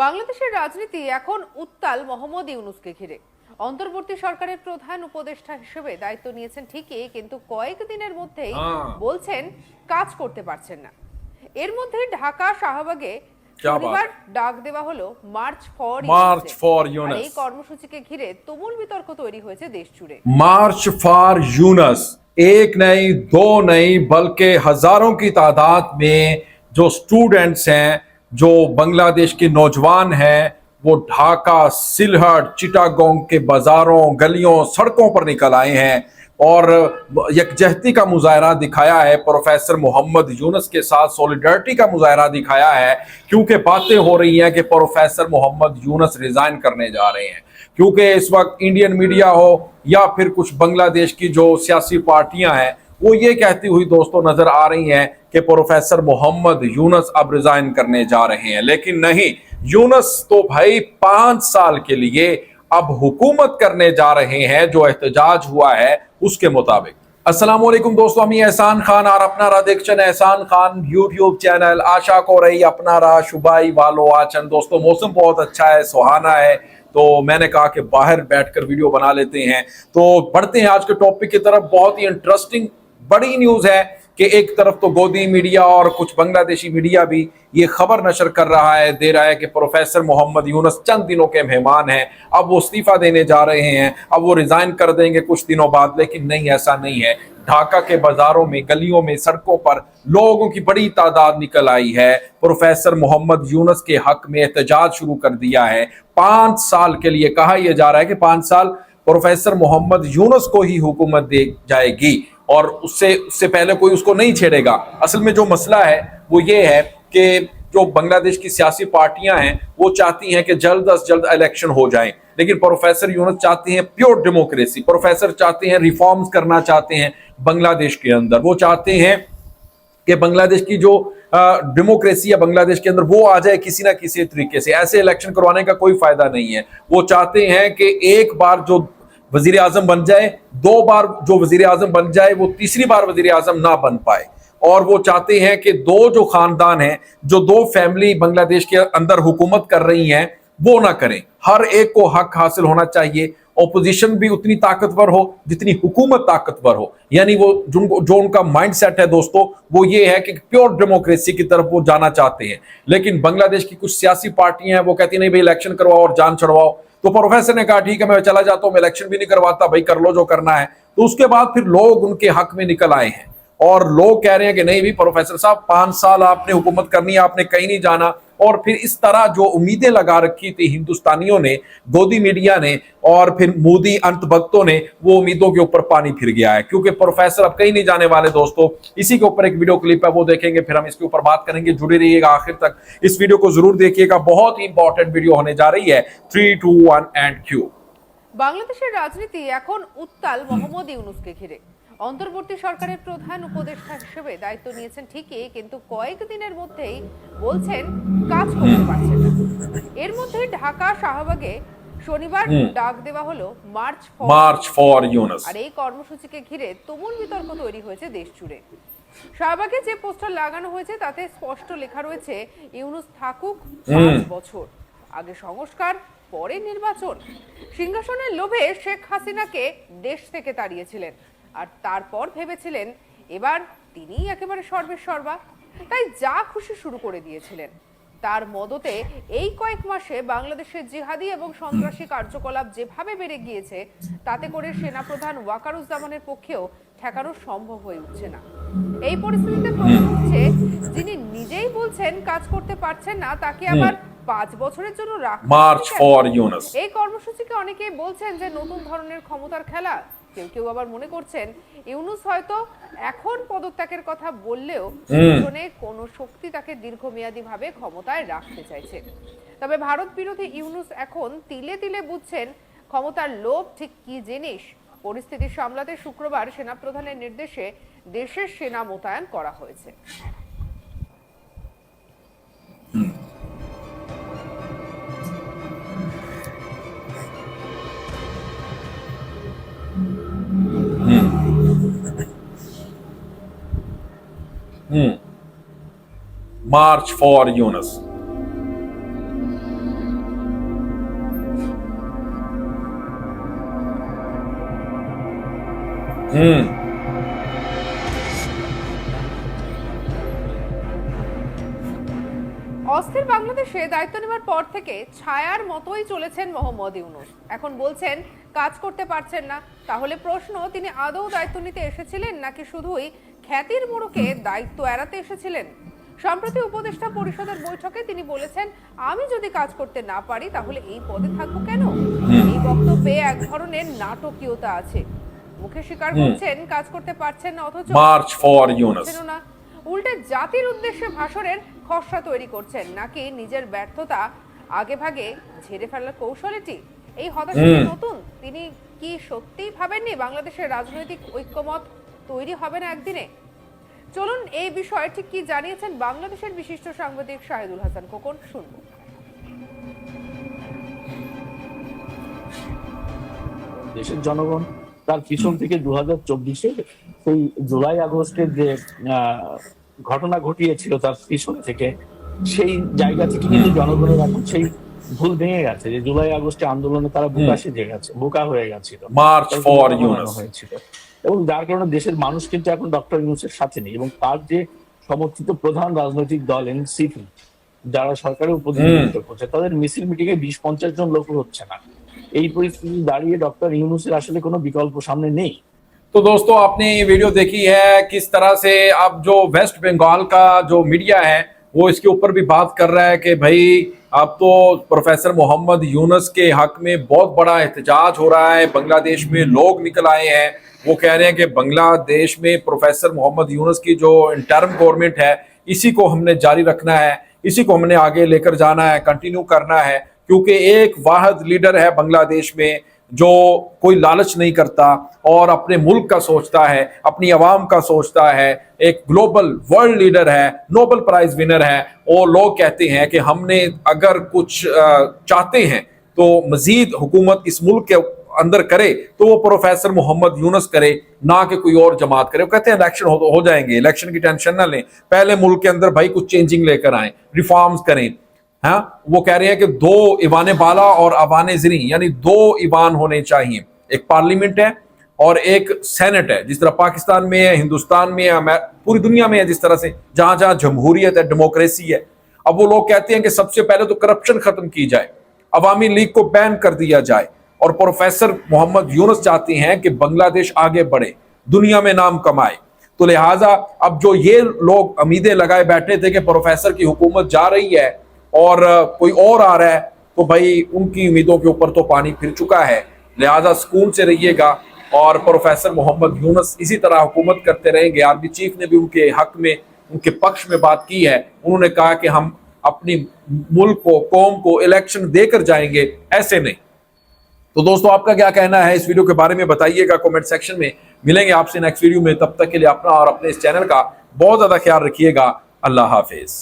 বাংলাদেশের রাজনীতি এখন উত্তাল মোহাম্মদ ইউনূসকে ঘিরে। অন্তর্বর্তী সরকারের প্রধান উপদেষ্টা হিসেবে দায়িত্ব নিয়েছেন ঠিকই, কিন্তু কয়েকদিনের মধ্যেই বলছেন কাজ করতে পারছেন না। এর মধ্যে ঢাকা শাহবাগে শনিবার ডাক দেওয়া হলো মার্চ ফর ইউনূস। এই কর্মসূচিকে ঘিরে তুমুল বিতর্ক তৈরি হয়েছে দেশ জুড়ে। मार्च फॉर यूनस, एक नहीं दो नहीं बल्कि हजारों की तादाद में जो स्टूडेंट्स हैं, जो बांग्लादेश के नौजवान हैं, वो ढाका, सिलहट, चिटागोंग के बाजारों, गलियों, सड़कों पर निकल आए हैं और यकजहती का मुजाहरा दिखाया है। प्रोफेसर मोहम्मद यूनस के साथ सॉलिडरिटी का मुजाहरा दिखाया है, क्योंकि बातें हो रही हैं कि प्रोफेसर मोहम्मद यूनस रिजाइन करने जा रहे हैं। क्योंकि इस वक्त इंडियन मीडिया हो या फिर कुछ बांग्लादेश की जो सियासी पार्टियां हैं, वो ये कहती हुई दोस्तों नजर आ रही हैं कि प्रोफेसर मोहम्मद यूनस अब रिजाइन करने जा रहे हैं। लेकिन नहीं, यूनस तो भाई 5 साल के लिए अब हुकूमत करने जा रहे हैं, जो एहतजाज हुआ है उसके मुताबिक। अस्सलाम वालेकुम दोस्तों, আমি এহসান খান আর আপনারা দেখছেন এহসান খান यूट्यूब चैनल। आशा को रही अपनारा शुभाई वालो आचन। दोस्तों मौसम बहुत अच्छा है, सुहाना है, तो मैंने कहा कि बाहर बैठकर वीडियो बना लेते हैं। तो बढ़ते हैं आज के टॉपिक की तरफ। बहुत ही इंटरेस्टिंग बड़ी न्यूज़ है कि एक तरफ तो गोदी मीडिया और कुछ बांग्लादेशी मीडिया भी ये खबर नशर कर रहा है, दे रहा है कि प्रोफेसर मोहम्मद यूनस चंद दिनों के मेहमान हैं, अब वो इस्तीफा देने जा रहे हैं, अब वो रिजाइन कर देंगे कुछ दिनों बाद। लेकिन नहीं, ऐसा नहीं है। ढाका के बाजारों में, गलियों में, सड़कों पर लोगों की बड़ी तादाद निकल आई है। प्रोफेसर मोहम्मद यूनस के हक में एहतजाज शुरू कर दिया है। 5 साल के लिए कहा यह जा रहा है कि 5 साल प्रोफेसर मोहम्मद यूनस को ही हुकूमत दी जाएगी और उससे पहले कोई उसको नहीं छेड़ेगा। असल में जो मसला है वो ये है कि जो बांग्लादेश की सियासी पार्टियां हैं वो चाहती हैं कि जल्द अज जल्द इलेक्शन हो जाएं, लेकिन प्रोफेसर यूनस चाहते हैं प्योर डेमोक्रेसी। प्रोफेसर चाहते हैं रिफॉर्म्स करना चाहते हैं बांग्लादेश के अंदर। वो चाहते हैं कि बांग्लादेश की जो डेमोक्रेसी है बांग्लादेश के अंदर वो आ जाए किसी ना किसी तरीके से। ऐसे इलेक्शन करवाने का कोई फायदा नहीं है। वो चाहते हैं कि एक बार जो वजीर आजम बन जाए, 2 बार जो वजीर आजम बन जाए, वो तीसरी बार वजीर आजम ना बन पाए। और वो चाहते हैं कि 2 जो खानदान हैं, जो 2 फैमिली बांग्लादेश के अंदर हुकूमत कर रही हैं, वो ना करें। हर एक को हक हासिल होना चाहिए। ओपोजिशन भी उतनी ताकतवर हो जितनी हुकूमत ताकतवर हो। यानी वो जो उनका माइंड सेट है दोस्तों, वो ये है कि प्योर डेमोक्रेसी की तरफ वो जाना चाहते हैं। लेकिन बांग्लादेश की कुछ सियासी पार्टियां हैं, वो कहती नहीं भाई इलेक्शन करवाओ और जान छुड़वाओ। तो प्रोफेसर ने कहा ठीक है, मैं चला जाता हूं, मैं इलेक्शन भी नहीं करवाता, भाई कर लो जो करना है। तो उसके बाद फिर लोग उनके हक में निकल आए हैं और लोग कह रहे हैं कि नहीं भी प्रोफेसर साहब 5 साल आपने हुकूमत करनी है, आपने कहीं नहीं जाना। और फिर इस तरह जो उम्मीदें लगा रखी थी हिंदुस्तानियों ने, गोदी मीडिया ने और फिर मोदी अंत भक्तों ने, वो उम्मीदों के ऊपर पानी फिर गया है, क्योंकि प्रोफेसर अब कहीं नहीं जाने वाले दोस्तों। इसी के ऊपर एक वीडियो क्लिप है, वो देखेंगे, फिर हम इसके ऊपर बात करेंगे। जुड़े रहिएगा आखिर तक, इस वीडियो को जरूर देखिएगा, बहुत ही इंपॉर्टेंट वीडियो होने जा रही है। 3, 2, 1 एंड क्यू। বাংলাদেশের রাজনীতি এখন উত্তাল মোহাম্মদ ইউনূসকে ঘিরে। অন্তর্বর্তী সরকারের প্রধান উপদেষ্টা হিসেবে দায়িত্ব নিয়েছেন ঠিকই, কিন্তু কয়েকদিনের মধ্যেই বলছেন কাজ করতে পারছেন না। এর মধ্যে ঢাকা শাহবাগে শনিবার ডাক দেওয়া হলো মার্চ ফর ইউনূস। আর এই কর্মসূচিকে ঘিরে তুমুল বিতর্ক তৈরি হয়েছে দেশ জুড়ে। শাহবাগে যে পোস্টার লাগানো হয়েছে তাতে স্পষ্ট লেখা রয়েছে ইউনূস থাকুক 5 বছর, আগে সংস্কার পরে নির্বাচন। সিংহাসনের লোভে শেখ হাসিনাকে দেশ থেকে তাড়িয়েছিলেন, আর তারপর ভেবেছিলেন এবার তিনি একেবারে সর্বেসর্বা, তাই যা খুশি শুরু করে দিয়েছিলেন। তার মদতে এই কয়েক মাসে বাংলাদেশের জিহাদি এবং সন্ত্রাসী কার্যকলাপ যেভাবে বেড়ে গিয়েছে, তাতে করে সেনাপ্রধান ওয়াকারুজ্জামানের পক্ষেও ঠেকানো সম্ভব হয়ে উঠছে না। এই পরিস্থিতিতে প্রশ্ন উঠছে, যিনি নিজেই বলছেন কাজ করতে পারছেন না, তাকে আবার 5 বছরের জন্য মার্চ ফর ইউনূস। এই কর্মসূচিকে অনেকেই বলছেন যে নতুন ধরনের ক্ষমতার খেলা। কেউ কেউ আবার মনে করছেন ইউনূস হয়তো এখন পদত্যাগের কথা বললেও পিছনে কোনো শক্তি তাকে দীর্ঘমেয়াদী ভাবে ক্ষমতায় রাখতে চাইছে। তবে ভারত বিরোধী ইউনূস এখন তিলে তিলে বুঝছেন ক্ষমতার লোভ ঠিক কি জিনিস। পরিস্থিতি সামলাতে শুক্রবার সেনাপ্রধানের নির্দেশে দেশের সেনা মোতায়েন করা হয়েছে। March for Yunus. অস্থির বাংলাদেশে দায়িত্ব নেওয়ার পর থেকে ছায়ার মতোই চলেছেন মোহাম্মদ ইউনূস। এখন বলছেন কাজ করতে পারছেন না। তাহলে প্রশ্ন, তিনি আদৌ দায়িত্ব নিতে এসেছিলেন নাকি শুধুই খ্যাতির মোড়কে দায়িত্ব এড়াতে এসেছিলেন? সম্প্রতি উপদেষ্টা পরিষদের বৈঠকে তিনি বলেছেন, আমি যদি কাজ করতে না পারি তাহলে এই পদে থাকবো কেন? এই বক্তব্যে এক ধরনের নাটকীয়তা আছে। মুখে স্বীকার করছেন কাজ করতে পারছেন না, অথচ মার্চ ফর ইউনূস না। উল্টে জাতির উদ্দেশ্যে ভাষণের খসড়া তৈরি করছেন, নাকি নিজের ব্যর্থতা আগে ভাগে ঝেড়ে ফেলার কৌশল এটি? এই হতাশা কি নতুন? তিনি কি সত্যিই ভাবেননি বাংলাদেশের রাজনৈতিক ঐক্যমত তৈরি হবে না একদিনে? চলুন এই বিষয়ে ঠিক কি জানিয়েছেন বাংলাদেশের বিশিষ্ট সাংবাদিক শাহিদুল হাসান খোকন, শুনবো। দেশের জনগণ তার পিছন থেকে 2024-এ সেই জুলাই আগস্টের যে ঘটনা ঘটিয়েছিল তার পিছনে থেকে, সেই জায়গা থেকে কিন্তু জনগণের এখন সেই ভুল ভেঙে গেছে যে জুলাই আগস্টে আন্দোলনে তারা বোকা হয়ে গেছিল, মার্চ ফর ইউনূস হয়েছিল, এবং যার কারণে দেশের মানুষ কিন্তু এখন ডক্টর ইউনূসের সাথে নেই। এবং তার যে সমর্থিত প্রধান রাজনৈতিক দল এনসিপি, যারা সরকারের প্রতিনিধিত্ব করছে, তাদের মিছিল মিটিং এ 20-50 জন লোক হচ্ছে না। এই পরিস্থিতি দাঁড়িয়ে ডক্টর ইউনূসের আসলে কোনো বিকল্প সামনে নেই। तो दोस्तों, आपने ये वीडियो देखी है किस तरह से अब जो वेस्ट बंगाल का जो मीडिया है वो इसके ऊपर भी बात कर रहा है कि भाई अब तो प्रोफेसर मोहम्मद यूनुस के हक में बहुत बड़ा एहतजाज हो रहा है। बांग्लादेश में लोग निकल आए हैं, वो कह रहे हैं कि बांग्लादेश में प्रोफेसर मोहम्मद यूनुस की जो इंटर्म गवर्नमेंट है इसी को हमने जारी रखना है, इसी को हमने आगे लेकर जाना है, कंटिन्यू करना है, क्योंकि एक वाहिद लीडर है बांग्लादेश में जो कोई लालच नहीं करता और अपने मुल्क का सोचता है, अपनी आवाम का सोचता है, एक ग्लोबल वर्ल्ड लीडर है, नोबेल प्राइज विनर है। और लोग कहते हैं कि हमने अगर कुछ चाहते हैं तो मजीद हुकूमत इस मुल्क के अंदर करे तो वो प्रोफेसर मोहम्मद यूनुस करे, ना कि कोई और जमात करे। वो कहते हैं इलेक्शन हो जाएंगे, इलेक्शन की टेंशन ना लें, पहले मुल्क के अंदर भाई कुछ चेंजिंग लेकर आए, रिफॉर्म्स करें। हाँ, वो कह रहे हैं कि 2 ईवान बाला और अवान ज़री, यानी 2 ईवान होने चाहिए, एक पार्लियामेंट है और एक सेनेट है, जिस तरह पाकिस्तान में है, हिंदुस्तान में है, पूरी दुनिया में है, जिस तरह से जहां जहां जमहूरियत है, डेमोक्रेसी है। अब वो लोग कहते हैं कि सबसे पहले तो करप्शन खत्म की जाए, अवामी लीग को बैन कर दिया जाए, और प्रोफेसर मोहम्मद यूनुस चाहते हैं कि बांग्लादेश आगे बढ़े, दुनिया में नाम कमाए। तो लिहाजा अब जो ये लोग उम्मीदें लगाए बैठे थे कि प्रोफेसर की हुकूमत जा रही है और कोई और आ रहा है, तो भाई उनकी उम्मीदों के ऊपर तो पानी फिर चुका है। लिहाजा सुकून से रहिएगा और प्रोफेसर मोहम्मद यूनुस इसी तरह हुकूमत करते रहेंगे। आर्मी चीफ ने भी उनके हक में, उनके पक्ष में बात की है। उन्होंने कहा कि हम अपनी मुल्क को, कौम को इलेक्शन देकर जाएंगे, ऐसे नहीं। तो दोस्तों, आपका क्या कहना है इस वीडियो के बारे में बताइएगा कमेंट सेक्शन में। मिलेंगे आपसे नेक्स्ट वीडियो में, तब तक के लिए अपना और अपने इस चैनल का बहुत ज्यादा ख्याल रखिएगा। अल्लाह हाफिज।